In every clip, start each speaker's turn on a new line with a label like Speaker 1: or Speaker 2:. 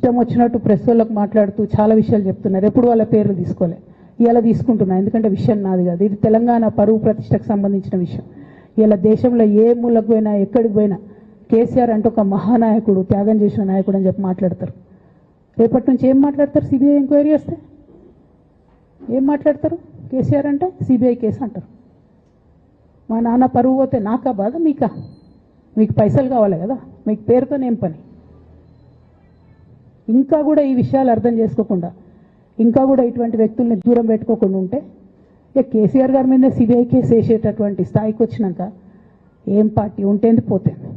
Speaker 1: ఇష్టం వచ్చినట్టు ప్రెస్ వాళ్ళకు మాట్లాడుతూ చాలా విషయాలు చెప్తున్నారు. ఎప్పుడు వాళ్ళ పేర్లు తీసుకోలే, ఇలా తీసుకుంటున్నా. ఎందుకంటే విషయం నాది కాదు, ఇది తెలంగాణ పరువు ప్రతిష్టకు సంబంధించిన విషయం. ఇలా దేశంలో ఏ మూలకు పోయినా ఎక్కడికి పోయినా కేసీఆర్ అంటే ఒక మహానాయకుడు, త్యాగం చేసిన నాయకుడు అని చెప్పి మాట్లాడతారు. రేపటి నుంచి ఏం మాట్లాడతారు? సిబిఐ ఎంక్వైరీ వస్తే ఏం మాట్లాడతారు? కేసీఆర్ అంటే సిబిఐ కేసు అంటారు. మా నాన్న పరువు పోతే నాకా బాధ, మీకా? మీకు పైసలు కావాలి కదా, మీకు పేరుతోనేం పని? ఇంకా కూడా ఈ విషయాలు అర్థం చేసుకోకుండా, ఇంకా కూడా ఇటువంటి వ్యక్తుల్ని దూరం పెట్టుకోకుండా ఉంటే ఇక కేసీఆర్ గారి మీద సిబిఐ కేసు వేసేటటువంటి స్థాయికి వచ్చినాక ఏం పార్టీ ఉంటేంది పోతేంది.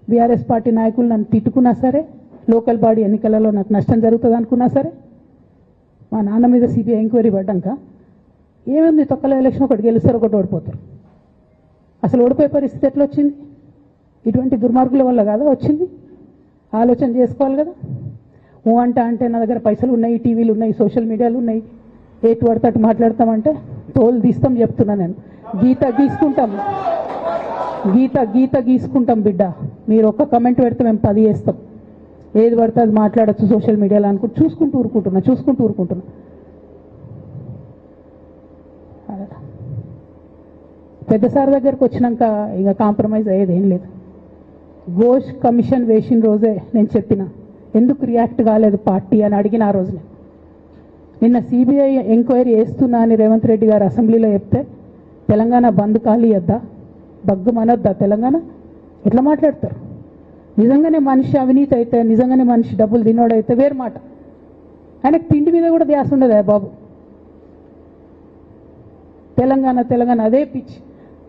Speaker 1: బీఆర్ఎస్ పార్టీ నాయకులు నన్ను తిట్టుకున్నా సరే, లోకల్ బాడీ ఎన్నికలలో నాకు నష్టం జరుగుతుంది అనుకున్నా సరే, మా నాన్న మీద సిబిఐ ఎంక్వైరీ పడ్డాక ఏముంది, తొక్కల ఎలక్షన్ ఒకటి గెలుస్తారు, ఒకటి ఓడిపోతారు. అసలు ఓడిపోయే పరిస్థితి ఎట్లా వచ్చింది? ఇటువంటి దుర్మార్గుల వల్ల కాదా వచ్చింది? ఆలోచన చేసుకోవాలి కదా. ఓ అంటే నా దగ్గర పైసలు ఉన్నాయి, టీవీలు ఉన్నాయి, సోషల్ మీడియాలు ఉన్నాయి, ఏటు పడితే అటు మాట్లాడతామంటే తోలు తీస్తాం చెప్తున్నా నేను. గీత గీసుకుంటాం బిడ్డ. మీరు ఒక్క కమెంట్ పెడితే మేము 10 చేస్తాం. ఏది పడితే అది మాట్లాడచ్చు సోషల్ మీడియాలో అనుకుంటూ చూసుకుంటూ ఊరుకుంటున్నా. పెద్ద సార్ దగ్గరకు వచ్చినాక ఇక కాంప్రమైజ్ అయ్యేది ఏం లేదు. ఘోష్ కమిషన్ వేసిన రోజే నేను చెప్పిన, ఎందుకు రియాక్ట్ కాలేదు పార్టీ అని అడిగిన ఆ రోజునే. నిన్న సిబిఐ ఎంక్వైరీ వేస్తున్నా అని రేవంత్ రెడ్డి గారు అసెంబ్లీలో చెప్తే తెలంగాణ బంద్ కాలియద్దా, బగ్గు మనొద్దా తెలంగాణ? ఎట్లా మాట్లాడతారు? నిజంగానే మనిషి అవినీతి అయితే, నిజంగానే మనిషి డబ్బులు తినోడైతే వేరు మాట. ఆయనకు తిండి మీద కూడా ధ్యాస ఉండదా బాబు? తెలంగాణ అదే పిచ్చి.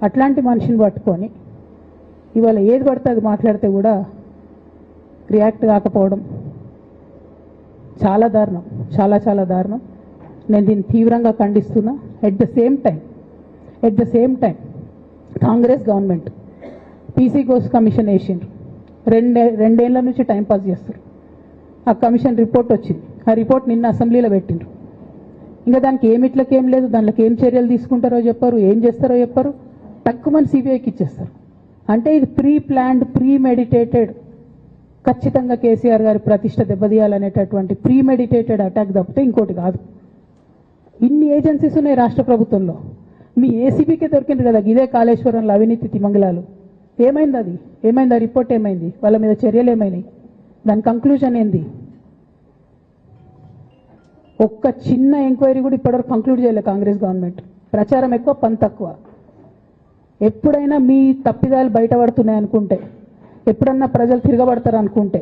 Speaker 1: అట్లాంటి మనిషిని పట్టుకొని ఇవాళ ఏది పడితే అది మాట్లాడితే కూడా రియాక్ట్ కాకపోవడం చాలా దారుణం, చాలా దారుణం. నేను దీన్ని తీవ్రంగా ఖండిస్తున్నా. At the same time Congress government PC Ghosh commission వేసిండ్రు. రెండేళ్ల నుంచి టైంపాస్ చేస్తారు. ఆ కమిషన్ రిపోర్ట్ వచ్చింది. ఆ రిపోర్ట్ నిన్న అసెంబ్లీలో పెట్టిండ్రు. ఇంకా దానికి ఏం లేదు, దాంట్లోకి ఏం చర్యలు తీసుకుంటారో చెప్పారు, ఏం చేస్తారో చెప్పారు. తక్కువని సిబిఐకి ఇచ్చేస్తారు. అంటే ఇది ప్రీ ప్లాన్డ్, ప్రీ మెడిటేటెడ్, ఖచ్చితంగా కేసీఆర్ గారి ప్రతిష్ట దెబ్బతీయాలనేటటువంటి ప్రీ మెడిటేటెడ్ అటాక్ తప్పితే ఇంకోటి కాదు. ఇన్ని ఏజెన్సీస్ ఉన్నాయి రాష్ట్ర ప్రభుత్వంలో. మీ ఏసీబీకే దొరికింది కదా ఇదే కాళేశ్వరంలో అవినీతి తిమంగళాలు. ఏమైంది అది? ఏమైంది? ఆ రిపోర్ట్ ఏమైంది? వాళ్ళ మీద చర్యలు ఏమైనాయి? దాని కంక్లూజన్ ఏంది? ఒక్క చిన్న ఎంక్వైరీ కూడా ఇప్పటివరకు కంక్లూడ్ చేయలేదు కాంగ్రెస్ గవర్నమెంట్. ప్రచారం ఎక్కువ, పని తక్కువ. ఎప్పుడైనా మీ తప్పిదాలు బయటపడుతున్నాయి అనుకుంటే, ఎప్పుడన్నా ప్రజలు తిరగబడతారు అనుకుంటే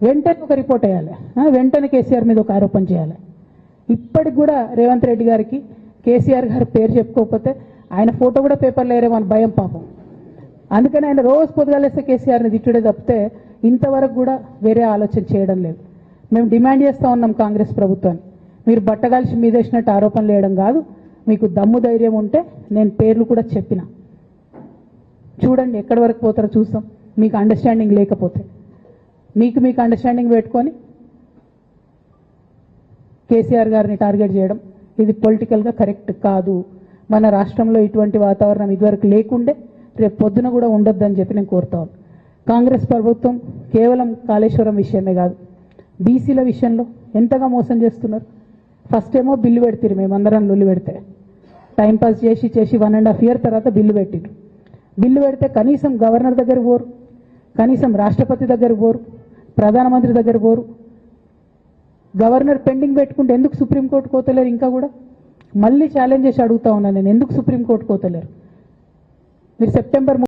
Speaker 1: వెంటనే ఒక రిపోర్ట్ వేయాలి, వెంటనే కేసీఆర్ మీద ఒక ఆరోపణ చేయాలి. ఇప్పటికి కూడా రేవంత్ రెడ్డి గారికి కేసీఆర్ గారి పేరు చెప్పుకోకపోతే ఆయన ఫోటో కూడా పేపర్లో వేరేమని భయం పాపం. అందుకని ఆయన రోజు పొద్దుగాలేస్తే కేసీఆర్ని తిట్టుడే తప్పితే ఇంతవరకు కూడా వేరే ఆలోచన చేయడం లేదు. మేము డిమాండ్ చేస్తూ ఉన్నాం కాంగ్రెస్ ప్రభుత్వాన్ని, మీరు బట్టగాల్చి మీదేసినట్టు ఆరోపణలు వేయడం కాదు, మీకు దమ్ము ధైర్యం ఉంటే నేను పేర్లు కూడా చెప్పిన, చూడండి ఎక్కడి వరకు పోతారో చూస్తాం. మీకు అండర్స్టాండింగ్ లేకపోతే మీకు అండర్స్టాండింగ్ పెట్టుకొని కేసీఆర్ గారిని టార్గెట్ చేయడం ఇది పొలిటికల్గా కరెక్ట్ కాదు. మన రాష్ట్రంలో ఇటువంటి వాతావరణం ఇదివరకు లేకుండే, రేపు పొద్దున కూడా ఉండొద్దని చెప్పి నేను కోరుతాను. కాంగ్రెస్ ప్రభుత్వం కేవలం కాళేశ్వరం విషయమే కాదు, బీసీల విషయంలో ఎంతగా మోసం చేస్తున్నారు. ఫస్ట్ ఏమో బిల్లు పెడతారు, మేమందరం లొల్లి పెడితే టైంపాస్ చేసి 1.5 year తర్వాత బిల్లు పెట్టిరు. బిల్లు పెడితే కనీసం గవర్నర్ దగ్గర పోరు, కనీసం రాష్ట్రపతి దగ్గర పోరు, ప్రధానమంత్రి దగ్గర పోరు. గవర్నర్ పెండింగ్ పెట్టుకుంటే ఎందుకు సుప్రీంకోర్టు కోతలేరు? ఇంకా కూడా మళ్ళీ ఛాలెంజ్ చేసి అడుగుతా ఉన్నాను నేను, ఎందుకు సుప్రీంకోర్టు కోతలేరు? మీరు సెప్టెంబర్